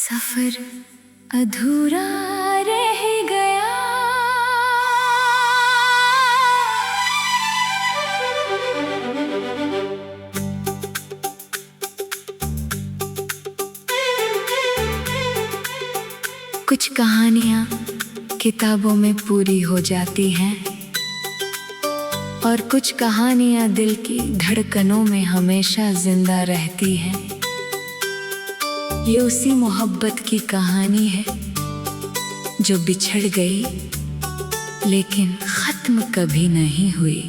सफर अधूरा रह गया। कुछ कहानियाँ किताबों में पूरी हो जाती हैं और कुछ कहानियाँ दिल की धड़कनों में हमेशा जिंदा रहती हैं। ये उसी मोहब्बत की कहानी है जो बिछड़ गई लेकिन खत्म कभी नहीं हुई।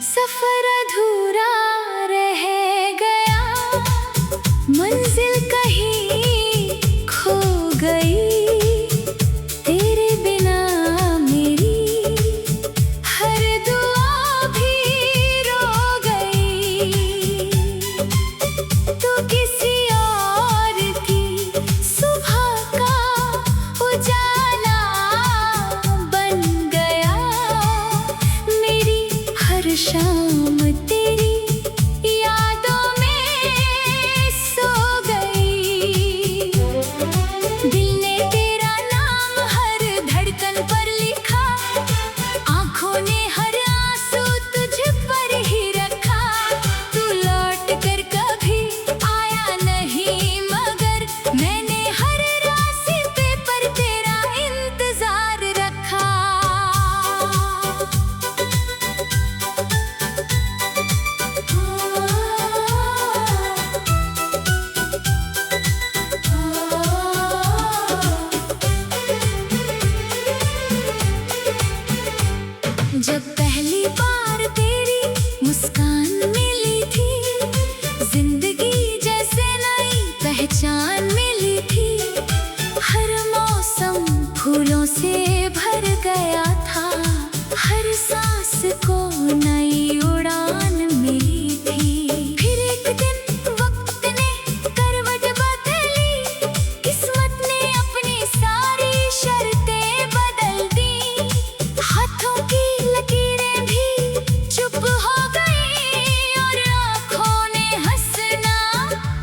सफर अधूरा रह गया, मंजिल कहीं खो गई। तेरे बिना मेरी हर दुआ भी रो गई। तू किसी और की सुबह का उजाला बन गया। मेरी हर शाम तेरी यादों में सो गई। दिल ने तेरा नाम हर धड़कन पर लिखा, आंखों ने हर आंसू तुझ पर ही रखा। तू लौट कर कभी आया नहीं मगर मैंने हर रास्ते पर तेरा इंतजार रखा। जब पहली बार तेरी मुस्कान मिली थी, जिंदगी जैसे नई पहचान मिली थी। हर मौसम फूलों से भर गया था, हर सांस को नई उड़ान मिली थी। फिर एक दिन वक्त ने करवट बदली, किस्मत ने अपनी सारी शर्तें बदल दी। हाथों की लकीरें भी चुप हो गई और आँखों ने हंसना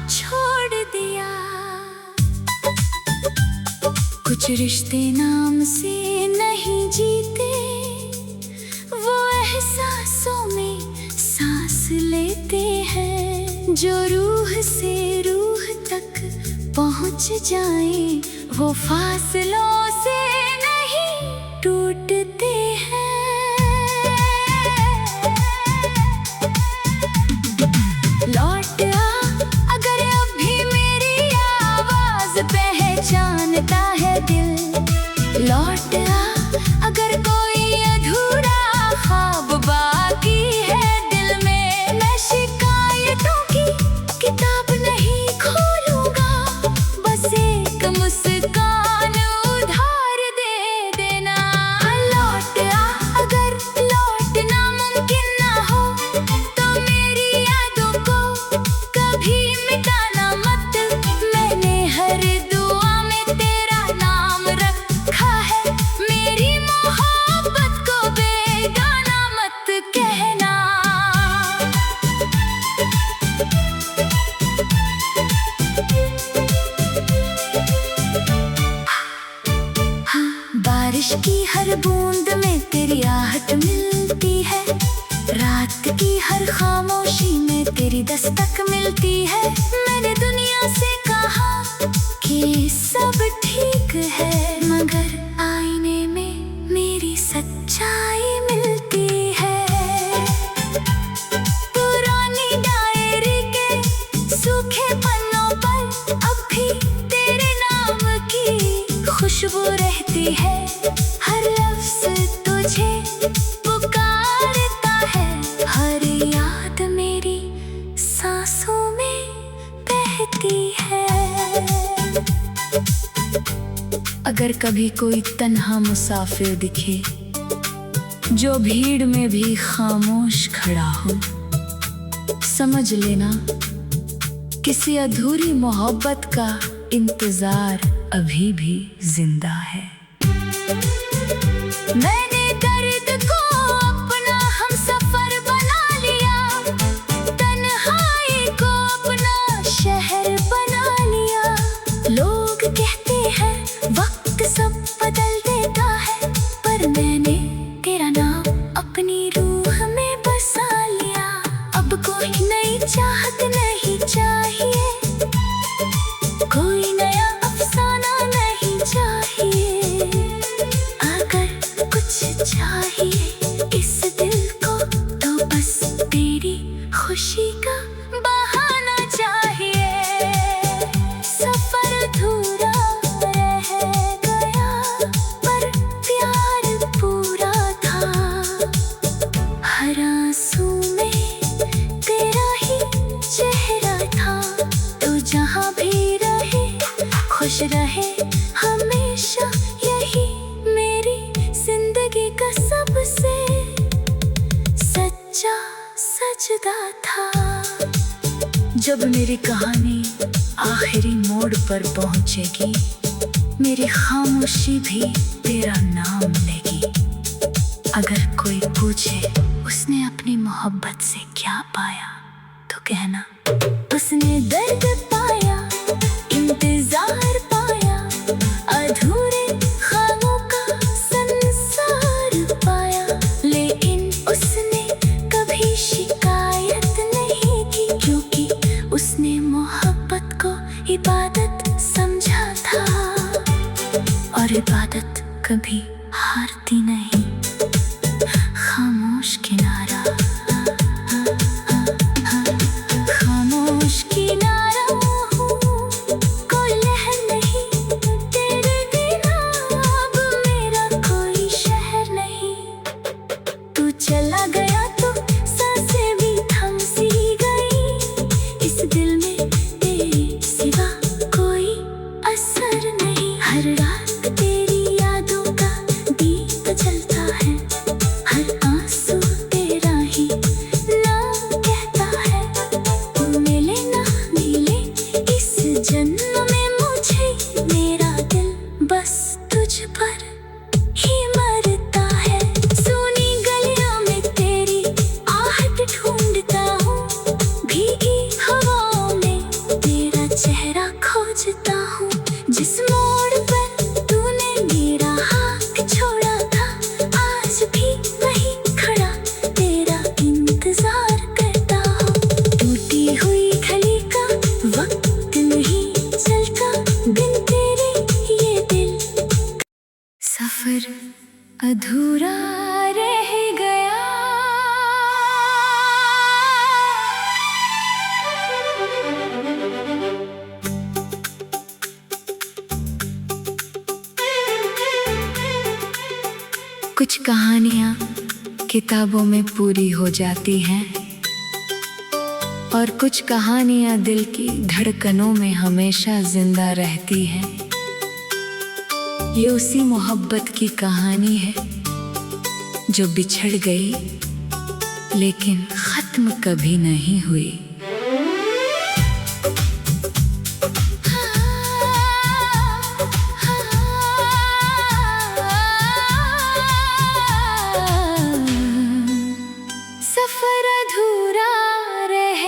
छोड़ दिया। कुछ रिश्ते नाम से नहीं जीते, वो एहसासों में सांस लेते हैं। जो रूह से रूह तक पहुँच जाए, वो फासलों से नहीं टूटते हैं। लौट आ अगर अब भी मेरी आवाज पहचानता है दिल। लौट आ अगर कोई अधूरा ख्वाब बाकी है दिल में। मैं शिकायतों की किताब नहीं खोलूंगा, बस एक मुस्कान उधार दे देना। लौट आ अगर लौटना मुमकिन ना हो, तो मेरी यादों को कभी मिटाना मत। मैंने हर दुआ में तेरा नाम रखा है, मेरी मोहब्बत को बेगाना मत कहना। बारिश की हर बूंद में तेरी आहट मिलती है, रात की हर खामोशी में तेरी दस्तक मिलती है। मैंने दुनिया से कहा कि सब ठीक है, मगर आईने में मेरी सच्चाई मिलती है। पुरानी डायरी के सूखे पन्नों पर अब भी तेरे नाम की खुशबू रहती है। हर लफ्ज़ तुझे पुकारता है, हर याद मेरी सांसों में बहती है। अगर कभी कोई तन्हा मुसाफिर दिखे, जो भीड़ में भी खामोश खड़ा हो, समझ लेना किसी अधूरी मोहब्बत का इंतजार अभी भी जिंदा है। जब मेरी कहानी आखिरी मोड़ पर पहुंचेगी, मेरी खामोशी भी तेरा नाम लेगी। अगर कोई पूछे उसने अपनी मोहब्बत से क्या पाया, तो कहना उसने दर्द पाया, इंतजार पाया, अधूरे ख्वाबों का संसार पाया। लेकिन उसने कभी शिकायत नहीं की, क्योंकि उसने मोहब्बत को इबादत समझा था, और इबादत कभी हारती नहीं। खामोश किनारा, खामोश किनारा हूँ, कोई लहर नहीं तेरे बिना, अब मेरा कोई शहर नहीं। तू चला गया तो सांसें भी थम सी गई, इस दिल में तेरे सिवा कोई असर नहीं। हर रात तेरी यादों का दीप जलता है, हर आंसू तेरा ही नाम कहता है। तू मिले ना मिले इस जन्म में मुझे, मेरा दिल बस तुझ पर ही मरता है। सोनी गलियों में तेरी आहट ढूंढता हूँ, भीगी हवाओं में तेरा चेहरा खोजता हूँ। जिस मोड़ पर तूने मेरा हाथ छोड़ा था, आज भी वहीं खड़ा तेरा इंतजार करता हूँ। टूटी हुई गली का वक्त नहीं चलता, बिन तेरे ये दिल सफर अधूरा रह गया। कुछ कहानियाँ किताबों में पूरी हो जाती हैं, और कुछ कहानियाँ दिल की धड़कनों में हमेशा जिंदा रहती हैं। ये उसी मोहब्बत की कहानी है जो बिछड़ गई लेकिन खत्म कभी नहीं हुई। सफर अधूरा रह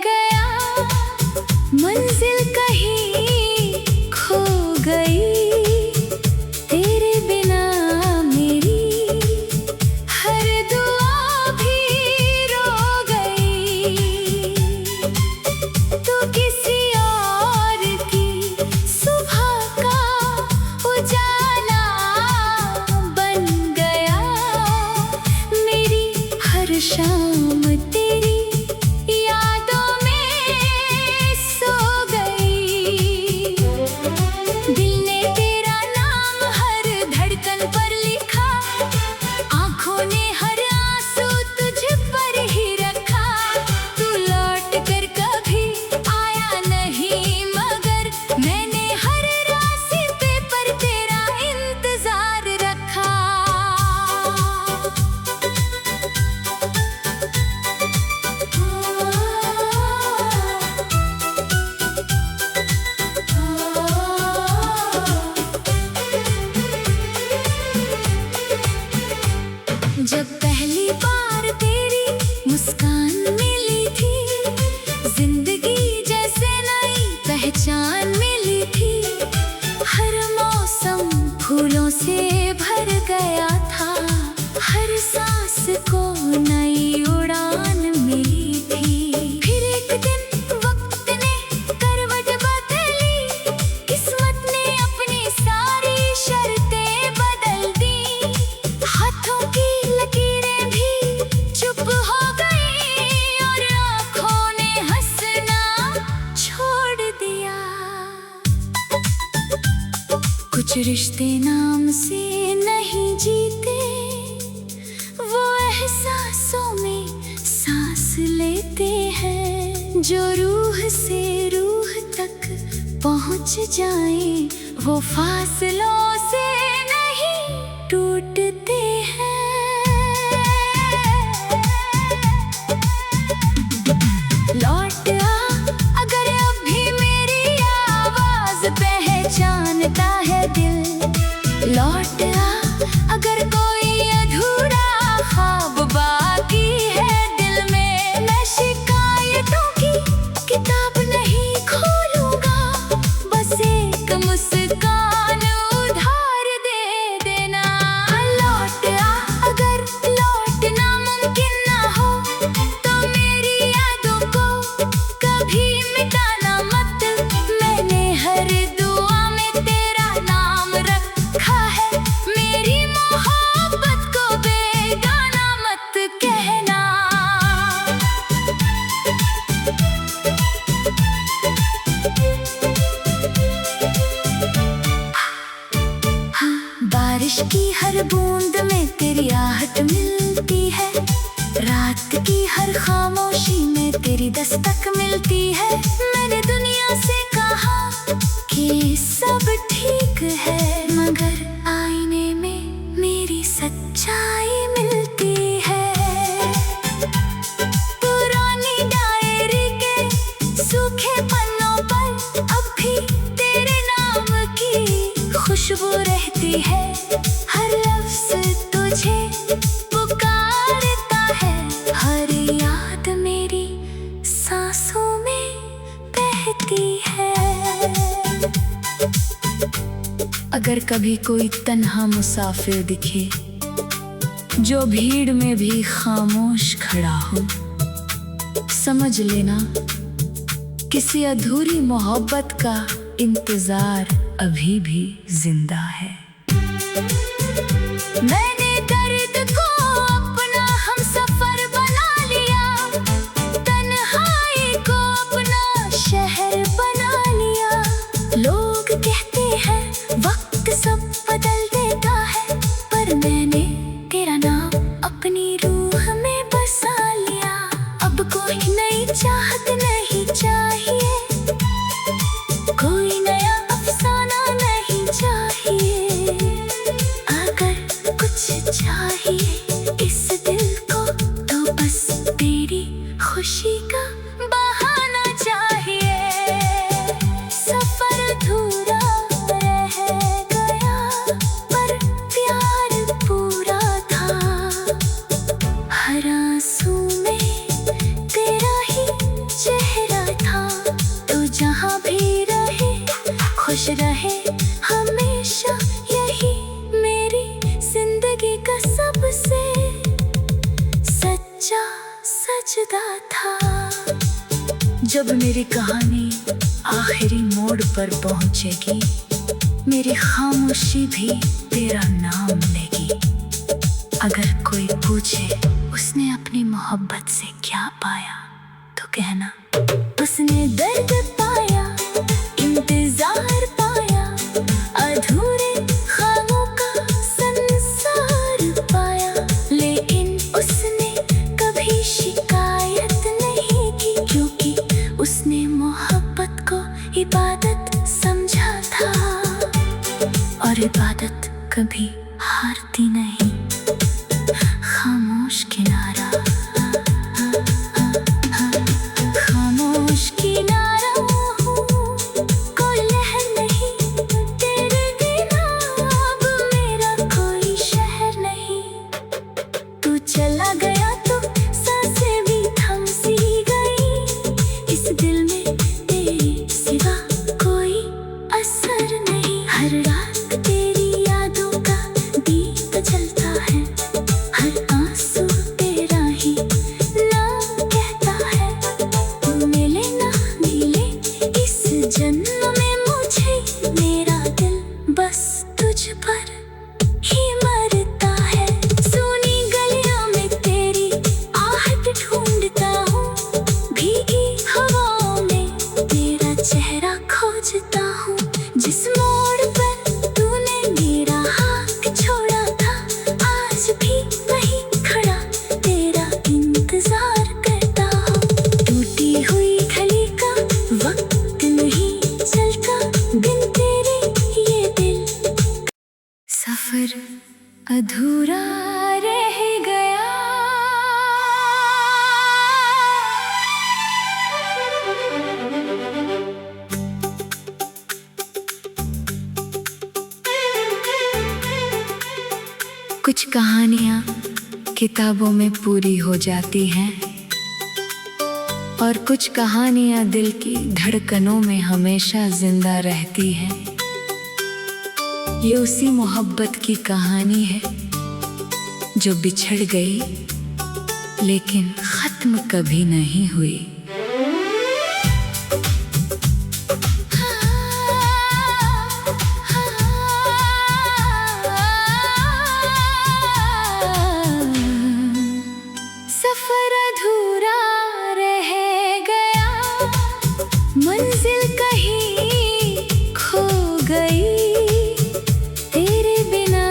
गया, मंजिल कहीं खो गई, तेरे बिना मेरी हर दुआ भी रो गई। तू किसी और की सुबह का उजाला बन गया, मेरी हर शाम तेरी यादों में सो गई। दिल ने तेरा नाम हर धड़कन पर लिखा, आंखों ने हर आंसू तुझ पर ही रखा। तू लौट कर कभी आया नहीं, मगर मैंने हर रास्ते पर तेरा इंतजार रखा। जब पहली बार तेरी मुस्कान मिली थी, जिंदगी जैसे नई पहचान मिली थी। हर मौसम फूलों से भर गया था, हर सांस को नई उड़ान मिली थी। फिर एक दिन वक्त ने करवट बदली, किस्मत ने अपनी सारी शर्तें बदल दी। हाथों की लकीरें भी चुप हो गई, और आँखों ने हंसना छोड़ दिया। कुछ रिश्ते नाम से नहीं जीते, वो एहसासों में सांस लेते हैं। जो रूह से रूह तक पहुँच जाए, वो फासलों से नहीं टूटते हैं। लौट आ की हर बूंद में तेरी आहट मिलती है, रात की हर खामोशी में तेरी दस्तक मिलती है। मैंने दुनिया से कहा कि सब ठीक है, मगर आईने में मेरी सच्चाई मिलती है। पुरानी डायरी के सूखे पन्नों पर अब भी तेरे नाम की खुशबू रहती है। हर लफ्ज़ तुझे पुकारता है, हर याद मेरी सांसों में बहती है। अगर कभी कोई तन्हा मुसाफिर दिखे जो भीड़ में भी खामोश खड़ा हो, समझ लेना किसी अधूरी मोहब्बत का इंतजार अभी भी जिंदा है। मैंने दर्द को अपना हमसफर बना लिया, तन्हाई को अपना शहर बना लिया। लोग कहते हैं वक्त सब बदल देता है, पर मैंने तेरा नाम अपनी रूह में बसा लिया। अब कोई नई चाहत नहीं चाहिए, कोई नया अफसाना नहीं चाहिए। अगर कुछ चाहिए इस दिल को, तो बस तेरी खुशी का बहाना चाहिए। सफर अधूरा रह गया, पर प्यार पूरा था। हर आंसू में तेरा ही चेहरा था। तू जहाँ भी रहे खुश रहे हमेशा, यही मेरी जिंदगी का सबसे सच्चा सजदा था। जब मेरी कहानी आखिरी मोड़ पर पहुंचेगी, मेरी खामोशी भी तेरा नाम लेगी। अगर कोई पूछे उसने अपनी मोहब्बत से क्या पाया, तो कहना उसने दर्द पाया, इंतजार पाया, अधूरे ख्वाबों का संसार पाया। लेकिन उसने कभी शिकायत नहीं की, क्योंकि उसने मोहब्बत को इबादत समझा था, और इबादत कभी हारती नहीं। खामोश किनारा, खामोश किनारा हूँ, कोई लहर नहीं तेरे बिना, अब मेरा कोई शहर नहीं। तू चला गया तो सांसें भी थम सी गई, इस दिल में तेरे सिवा कोई असर नहीं। हर रात तेरी यादों का दीप जलता है, हर आंसू तेरा ही नाम कहता है। तू मिले ना मिले इस जन्म में मुझे, मेरा दिल बस तुझ पर ही मरता है। सुनी गलियों में तेरी आहट ढूंढता हूँ, भीगी हवाओं में तेरा चेहरा खोजता हूँ। जिस मोड़ पर तूने मेरा हाथ छोड़ा था, आज भी वहीं खड़ा तेरा इंतजार करता हूँ। टूटी हुई गली का वक्त नहीं चलता, बिन तेरे ये दिल। सफर अधूरा रह गया। कुछ कहानियाँ किताबों में पूरी हो जाती हैं, और कुछ कहानियाँ दिल की धड़कनों में हमेशा जिंदा रहती हैं। ये उसी मोहब्बत की कहानी है जो बिछड़ गई लेकिन खत्म कभी नहीं हुई। सफर अधूरा रह गया, मंजिल कहीं खो गई, तेरे बिना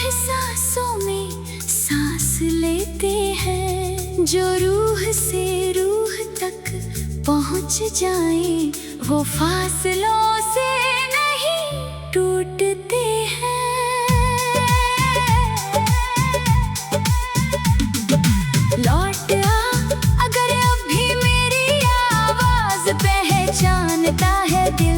एहसासों में सांस लेते हैं, जो रूह से रूह तक पहुंच जाए, वो फासलों से नहीं टूटते हैं। लौट आ अगर अब भी मेरी आवाज पहचानता है दिल